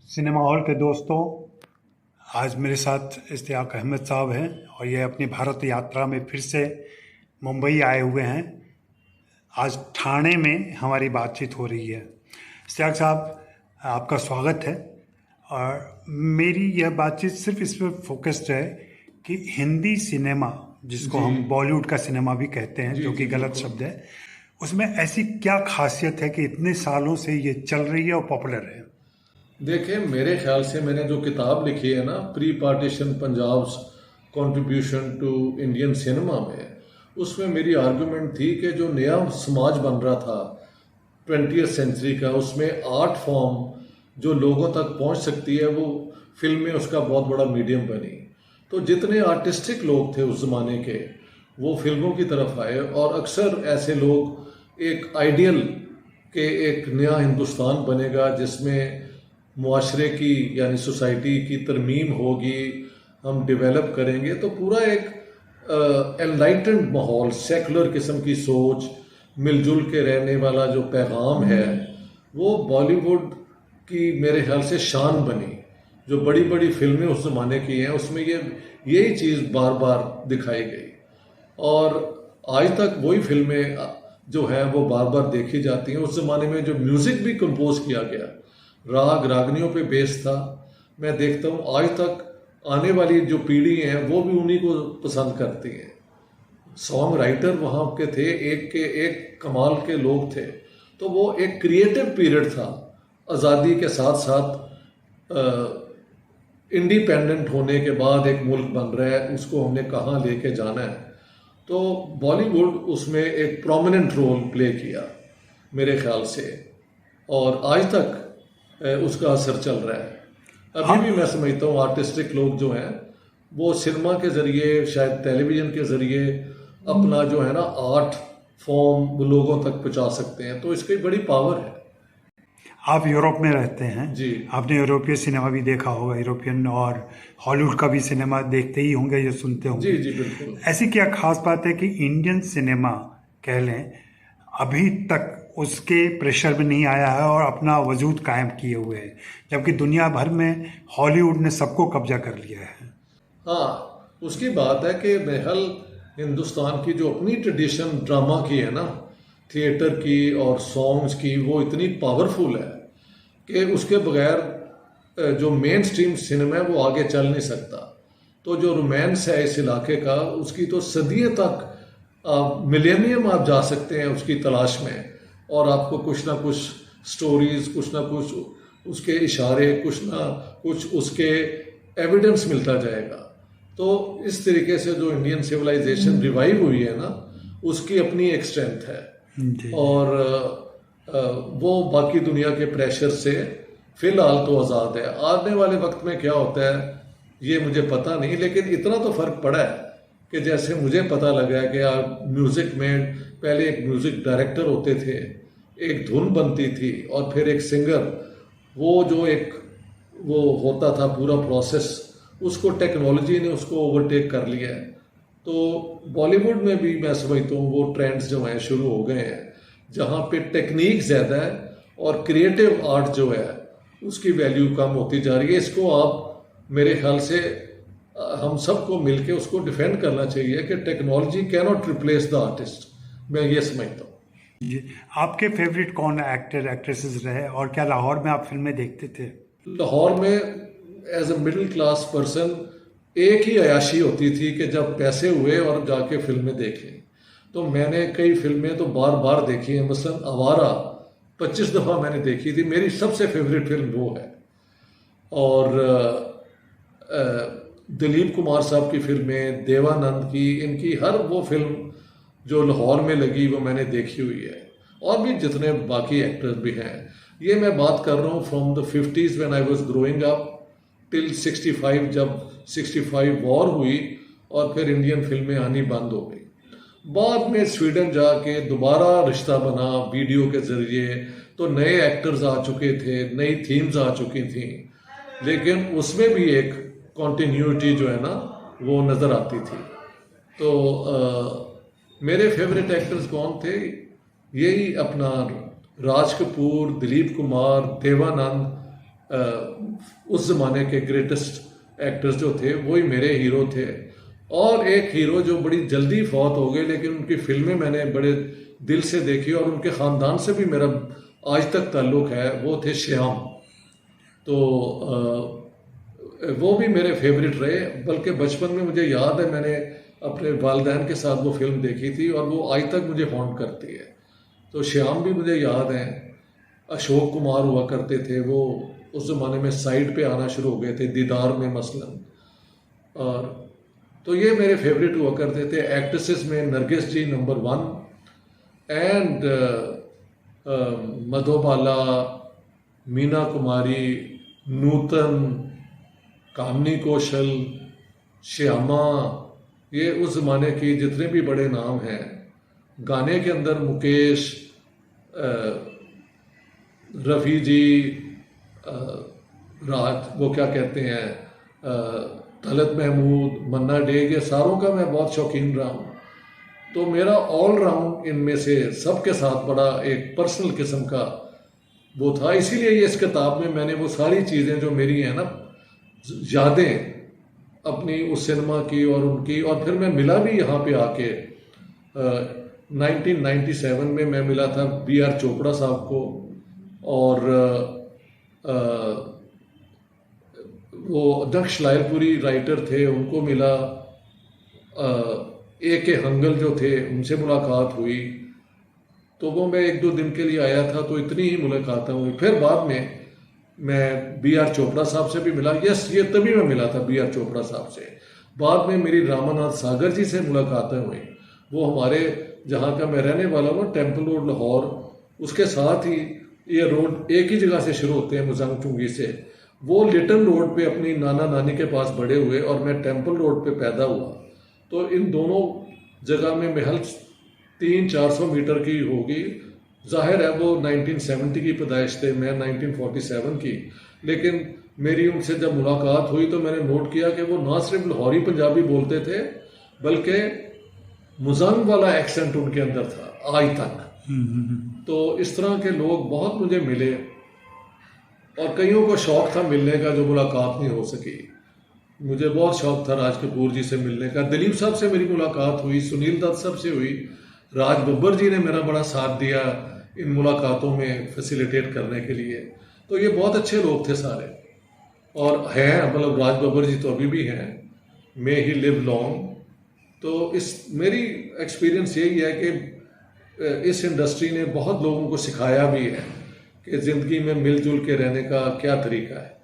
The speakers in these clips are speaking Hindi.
सिनेमा हॉल के दोस्तों, आज मेरे साथ इश्तियाक अहमद साहब हैं और ये अपनी भारत यात्रा में फिर से मुंबई आए हुए हैं। आज ठाणे में हमारी बातचीत हो रही है। इश्तियाक साहब, आपका स्वागत है। और मेरी यह बातचीत सिर्फ इस पर फोकस्ड है कि हिंदी सिनेमा, जिसको जी हम बॉलीवुड का सिनेमा भी कहते हैं, जी जो कि जी गलत बिल्कुल। शब्द है, उसमें ऐसी क्या खासियत है कि इतने सालों से ये चल रही है और पॉपुलर है? देखिए, मेरे ख्याल से मैंने जो किताब लिखी है ना, pre partition Punjab's contribution to Indian cinema में, उसमें मेरी आर्गुमेंट थी कि जो नया समाज बन रहा था 20वीं सेंचुरी का, उसमें आर्ट फॉर्म जो लोगों तक पहुंच सकती है, वो फिल्में उसका बहुत बड़ा मीडियम बनी। तो जितने आर्टिस्टिक लोग थे उस जमाने के, वो फिल्मों की तरफ आए, और अक्सर ऐसे लोग एक आइडियल के एक नया हिंदुस्तान बनेगा जिसमें मुआशरे की यानी सोसाइटी की तरमीम होगी, हम डेवलप करेंगे, तो पूरा एक एनलाइटेंड माहौल, सेकुलर किस्म की सोच, मिलजुल के रहने वाला जो पैगाम है, वो बॉलीवुड की मेरे ख्याल से शान बनी। जो बड़ी बड़ी फिल्में उस जमाने की हैं, उसमें यही चीज़ बार बार दिखाई गई, और आज तक वही फिल्में जो है वो बार बार देखी जाती हैं। उस जमाने में जो म्यूजिक भी कंपोज किया गया, राग रागनियों पे बेस था। मैं देखता हूँ आज तक आने वाली जो पीढ़ी है वो भी उन्हीं को पसंद करती है। सॉन्ग राइटर वहाँ के एक कमाल के लोग थे। तो वो एक क्रिएटिव पीरियड था। आज़ादी के साथ साथ इंडिपेंडेंट होने के बाद एक मुल्क बन रहा है, उसको हमने कहाँ लेके जाना है। तो बॉलीवुड उसमें एक प्रोमिनेंट रोल प्ले किया मेरे ख्याल से, और आज तक उसका असर चल रहा है। अभी भी हाँ, मैं समझता हूँ आर्टिस्टिक लोग जो हैं, वो सिनेमा के ज़रिए, शायद टेलीविज़न के ज़रिए अपना जो है ना आर्ट फॉर्म वो लोगों तक पहुँचा सकते हैं। तो इसकी बड़ी पावर है। आप यूरोप में रहते हैं। जी आपने यूरोपीय सिनेमा भी देखा होगा, यूरोपियन और हॉलीवुड का भी सिनेमा देखते ही होंगे या सुनते जी होंगे। जी बिल्कुल। ऐसी क्या खास बात है कि इंडियन सिनेमा, कह लें, अभी तक उसके प्रेशर में नहीं आया है और अपना वजूद कायम किए हुए है, जबकि दुनिया भर में हॉलीवुड ने सबको कब्जा कर लिया है? हाँ, उसकी बात है कि बहरहाल हिंदुस्तान की जो अपनी ट्रेडिशन ड्रामा की है ना, थिएटर की और सॉन्ग्स की, वो इतनी पावरफुल है कि उसके बगैर जो मेन स्ट्रीम सिनेमा है वो आगे चल नहीं सकता। तो जो रोमांस है इस इलाके का, उसकी तो सदियों तक, मिलेनियम आप जा सकते हैं उसकी तलाश में, और आपको कुछ ना कुछ स्टोरीज, कुछ ना कुछ उसके इशारे, कुछ ना कुछ उसके एविडेंस मिलता जाएगा। तो इस तरीके से जो इंडियन सिविलाइजेशन रिवाइव हुई है ना, उसकी अपनी एक स्ट्रेंथ है। जी जी। और वो बाकी दुनिया के प्रेशर से फिलहाल तो आज़ाद है। आने वाले वक्त में क्या होता है ये मुझे पता नहीं, लेकिन इतना तो फर्क पड़ा है कि जैसे मुझे पता लगा है कि आप म्यूज़िक में पहले एक म्यूज़िक डायरेक्टर होते थे, एक धुन बनती थी, और फिर एक सिंगर, वो जो एक वो होता था पूरा प्रोसेस, उसको टेक्नोलॉजी ने उसको ओवरटेक कर लिया है। तो बॉलीवुड में भी मैं समझता हूँ वो ट्रेंड्स जो हैं शुरू हो गए हैं, जहाँ पे टेक्निक ज़्यादा है और क्रिएटिव आर्ट जो है उसकी वैल्यू कम होती जा रही है। इसको आप मेरे ख्याल से हम सबको मिलके उसको डिफेंड करना चाहिए कि technology can not replace the artist. मैं ये समझता हूँ। जी, आपके फेवरेट कौन एक्टर एक्ट्रेसेस रहे और क्या लाहौर में आप फिल्में देखते थे? लाहौर में as a middle class person एक ही अयाशी होती थी कि जब पैसे हुए और जाके फिल्में देखें। तो मैंने कई फिल्में तो बार बार देखी हैं। मसलन आवारा 25 दफ़ा मैंने देखी थी। मेरी सबसे फेवरेट फिल्म वो है। और दिलीप कुमार साहब की फिल्में, देवानंद की, इनकी हर वो फिल्म जो लाहौर में लगी वो मैंने देखी हुई है। और भी जितने बाकी एक्टर्स भी हैं, ये मैं बात कर रहा हूँ from the 50s when I was growing up till 65, जब 65 वॉर हुई और फिर इंडियन फिल्में आनी बंद हो गई। बाद में स्वीडन जाके दोबारा रिश्ता बना वीडियो के जरिए, तो नए एक्टर्स आ चुके थे, नई थीम्स आ चुकी थी, लेकिन उसमें भी एक कॉन्टिन्यूटी जो है ना वो नज़र आती थी। तो मेरे फेवरेट एक्टर्स कौन थे? यही अपना राज कपूर, दिलीप कुमार, देवानंद, उस ज़माने के ग्रेटेस्ट एक्टर्स जो थे वही मेरे हीरो थे। और एक हीरो जो बड़ी जल्दी फौत हो गए, लेकिन उनकी फिल्में मैंने बड़े दिल से देखी और उनके ख़ानदान से भी मेरा आज तक ताल्लुक़ है, वो थे श्याम। तो वो भी मेरे फेवरेट रहे, बल्कि बचपन में मुझे याद है मैंने अपने वालिदैन के साथ वो फिल्म देखी थी और वो आज तक मुझे हॉन्ट करती है। तो श्याम भी मुझे याद है। अशोक कुमार हुआ करते थे, वो उस ज़माने में साइड पे आना शुरू हो गए थे, दीदार में मसलन। और तो ये मेरे फेवरेट हुआ करते थे। एक्ट्रेसेस में नरगिस जी नंबर 1 एंड मधुबाला, मीना कुमारी, नूतन, कामनी कौशल, श्यामा, ये उस ज़माने की जितने भी बड़े नाम हैं। गाने के अंदर मुकेश, रफ़ी जी, राज वो क्या कहते हैं, तलत महमूद, मन्ना डे, ये सारों का मैं बहुत शौकीन रहा हूँ। तो मेरा ऑल राउंड इनमें से सबके साथ बड़ा एक पर्सनल किस्म का वो था। इसीलिए ये इस किताब में मैंने वो सारी चीज़ें जो मेरी हैं ना यादें अपनी उस सिनेमा की और उनकी, और फिर मैं मिला भी यहाँ पे आके 1997 में मैं मिला था B.R. चोपड़ा साहब को, और वो दक्ष लायलपुरी राइटर थे उनको मिला, A.K. हंगल जो थे उनसे मुलाकात हुई। तो वो मैं 1-2 दिन के लिए आया था, तो इतनी ही मुलाकातें हुई। फिर बाद में मैं B.R. चोपड़ा साहब से भी मिला। यस, ये तभी मैं मिला था B.R. चोपड़ा साहब से। बाद में मेरी रामानाथ सागर जी से मुलाकातें हुई। वो हमारे जहाँ का मैं रहने वाला हूँ, टेम्पल रोड लाहौर, उसके साथ ही ये रोड एक ही जगह से शुरू होते हैं, मुजंग चुंगी से। वो लिटल रोड पे अपनी नाना नानी के पास बड़े हुए और मैं टेम्पल रोड पे पैदा हुआ। तो इन दोनों जगह में महल 300-400 मीटर की होगी। जाहिर है वो 1970 की पैदाइश थे, मैं 1947 की। लेकिन मेरी उनसे जब मुलाकात हुई तो मैंने नोट किया कि वो ना सिर्फ लाहौरी पंजाबी बोलते थे, बल्कि मुजंग वाला एक्सेंट उनके अंदर था आज तक। तो इस तरह के लोग बहुत मुझे मिले और कईयों को शौक था मिलने का जो मुलाकात नहीं हो सकी। मुझे बहुत शौक था राज कपूर जी से मिलने का। दिलीप साहब से मेरी मुलाकात हुई, सुनील दत्त साहब से हुई, राज बब्बर जी ने मेरा बड़ा साथ दिया इन मुलाकातों में फैसिलिटेट करने के लिए। तो ये बहुत अच्छे लोग थे सारे, और हैं, मतलब राज बब्बर जी तो अभी भी हैं, मे ही लिव लॉन्ग। तो इस मेरी एक्सपीरियंस यही है कि इस इंडस्ट्री ने बहुत लोगों को सिखाया भी है कि ज़िंदगी में मिलजुल के रहने का क्या तरीका है।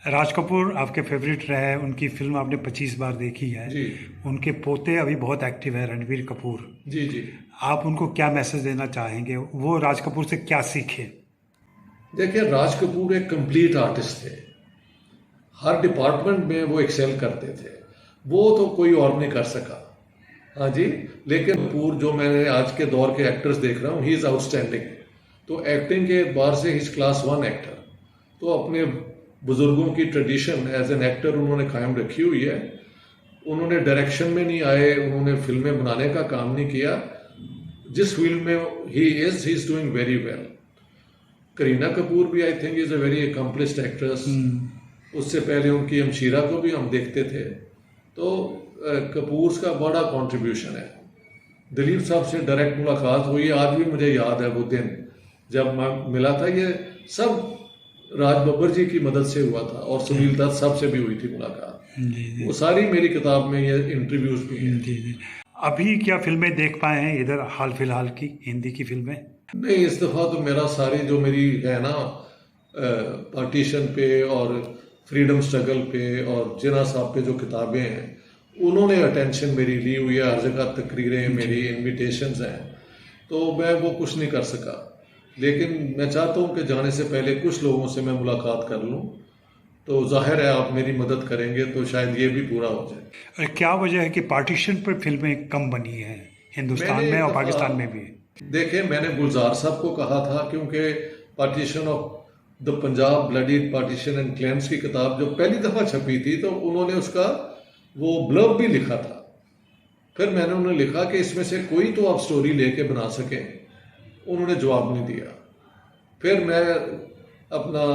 राज कपूर आपके फेवरेट रहे हैं, उनकी फिल्म आपने 25 बार देखी है जी उनके पोते अभी बहुत एक्टिव है, रणबीर कपूर। जी जी। आप उनको क्या मैसेज देना चाहेंगे, वो राज कपूर से क्या सीखे? देखिए, राज कपूर एक कंप्लीट आर्टिस्ट थे, हर डिपार्टमेंट में वो एक्सेल करते थे, वो तो कोई और नहीं कर सका। हाँ जी, लेकिन कपूर जो मैंने आज के दौर के एक्टर्स देख रहा हूँ, ही इज़ आउटस्टैंडिंग। तो एक्टिंग के एतबार से ही इज़ क्लास 1 एक्टर। तो अपने बुजुर्गों की ट्रेडिशन एज एन एक्टर उन्होंने कायम रखी हुई है। उन्होंने डायरेक्शन में नहीं आए, उन्होंने फिल्में बनाने का काम नहीं किया। जिस फील्ड में he is doing very well. Kareena Kapoor भी I think is a very accomplished actress. उससे पहले उनकी हमशीरा को भी हम देखते थे। तो कपूर्स का बड़ा कंट्रीब्यूशन है। दिलीप साहब से डायरेक्ट मुलाकात हुई, आज भी मुझे याद है वो दिन जब मैं मिला था। ये सब राज बब्बर जी की मदद से हुआ था, और सुनील दत्त साहब से भी हुई थी मुलाकात। वो सारी मेरी किताब में ये इंटरव्यूज भी हैं। जी। अभी क्या फिल्में देख पाए हैं इधर हाल फिलहाल की हिंदी की फिल्में? नहीं, इस दफ़ा तो मेरा सारी जो मेरी है ना पार्टीशन पे और फ्रीडम स्ट्रगल पे और जिन्ना साहब पे जो किताबें हैं, उन्होंने अटेंशन मेरी ली हुई है। हर जगह तकरीरें, मेरी इन्विटेशंस हैं, तो मैं वो कुछ नहीं कर सका। लेकिन मैं चाहता हूँ कि जाने से पहले कुछ लोगों से मैं मुलाकात कर लूँ। तो जाहिर है आप मेरी मदद करेंगे तो शायद ये भी पूरा हो जाए। क्या वजह है कि पार्टीशन पर फिल्में कम बनी हैं हिंदुस्तान में और पाकिस्तान में भी? देखिए, मैंने गुलजार साहब को कहा था, क्योंकि partition of the Punjab, bloody partition and claims की किताब जो पहली दफ़ा छपी थी, तो उन्होंने उसका वो ब्लर्ब भी लिखा था। फिर मैंने उन्हें लिखा कि इसमें से कोई तो आप स्टोरी लेके बना सकें। उन्होंने जवाब नहीं दिया। फिर मैं अपना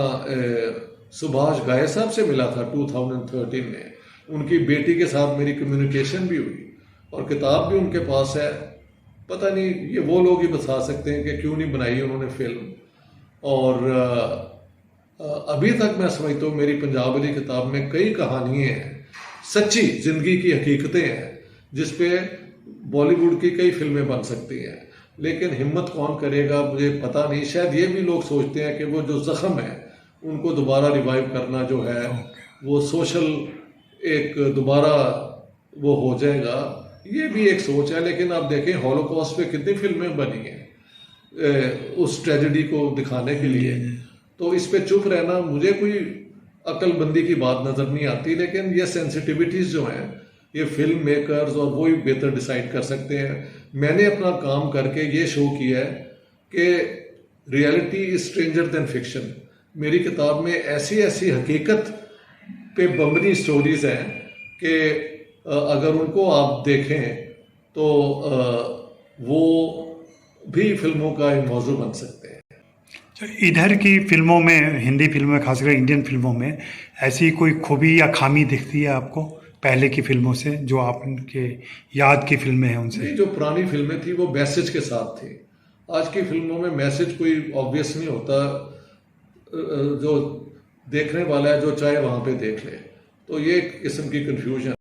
सुभाष घाय साहब से मिला था 2013 में। उनकी बेटी के साथ मेरी कम्युनिकेशन भी हुई और किताब भी उनके पास है। पता नहीं, ये वो लोग ही बता सकते हैं कि क्यों नहीं बनाई उन्होंने फिल्म। और अभी तक मैं समझता हूँ मेरी पंजाब वाली किताब में कई कहानियाँ हैं, सच्ची जिंदगी की हकीकतें हैं, जिस पे बॉलीवुड की कई फिल्में बन सकती हैं। लेकिन हिम्मत कौन करेगा मुझे पता नहीं। शायद ये भी लोग सोचते हैं कि वो जो जख्म है उनको दोबारा रिवाइव करना जो है वो सोशल एक दोबारा वो हो जाएगा, ये भी एक सोच है। लेकिन आप देखें हॉलोकॉस्ट पे कितनी फिल्में बनी हैं उस ट्रेजेडी को दिखाने के लिए। तो इस पे चुप रहना मुझे कोई अक्लमंदी की बात नजर नहीं आती। लेकिन ये सेंसिटिविटीज जो हैं ये फिल्म मेकर्स और वो ही बेहतर डिसाइड कर सकते हैं। मैंने अपना काम करके ये शो किया है कि reality is stranger then fiction. मेरी किताब में ऐसी ऐसी हकीकत पे बमनी स्टोरीज हैं कि अगर उनको आप देखें तो वो भी फिल्मों का एक मौजू बन सकते हैं। इधर की फिल्मों में, हिंदी फिल्मों में, खासकर इंडियन फिल्मों में ऐसी कोई खूबी या खामी दिखती है आपको पहले की फिल्मों से, जो आपके याद की फिल्में हैं उनसे? नहीं, जो पुरानी फिल्में थी वो मैसेज के साथ थी। आज की फिल्मों में मैसेज कोई ऑब्वियस नहीं होता, जो देखने वाला है जो चाहे वहाँ पे देख ले। तो ये एक किस्म की कंफ्यूजन